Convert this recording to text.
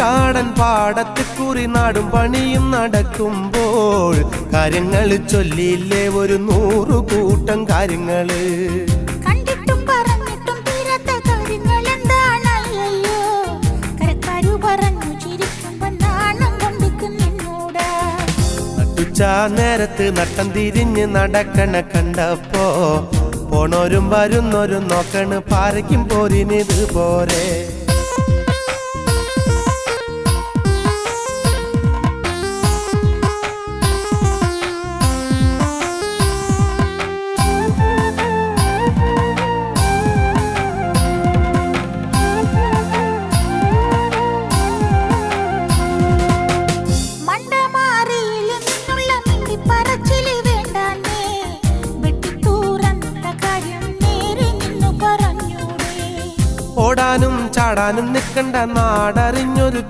കാടൻ പാടത്ത് കുറി നാടും പണിയും നടക്കുമ്പോൾ കാര്യങ്ങൾ ചൊല്ലിയില്ലേ ഒരു 100 കൂട്ടം കാര്യങ്ങള്. കണ്ടിട്ടും പറഞ്ഞിട്ടും തീരാത്ത കാര്യങ്ങൾ എന്താണല്ലോ, കരക്കാരു പറഞ്ഞു ചിരിക്കുമ്പോ നാണം കൊണ്ടിരിക്കുന്നൂടാ. നട്ടുച്ചാ നേരത്ത് നട്ടം തിരിഞ്ഞ് നടക്കണ കണ്ടപ്പോ പോണോരും വരുന്നോരും നോക്കണ് പാരയ്ക്കും പോരിനിത് പോരെ. ഓടാനും ചാടാനും നിൽക്കണ്ട നാടറിഞ്ഞൊരു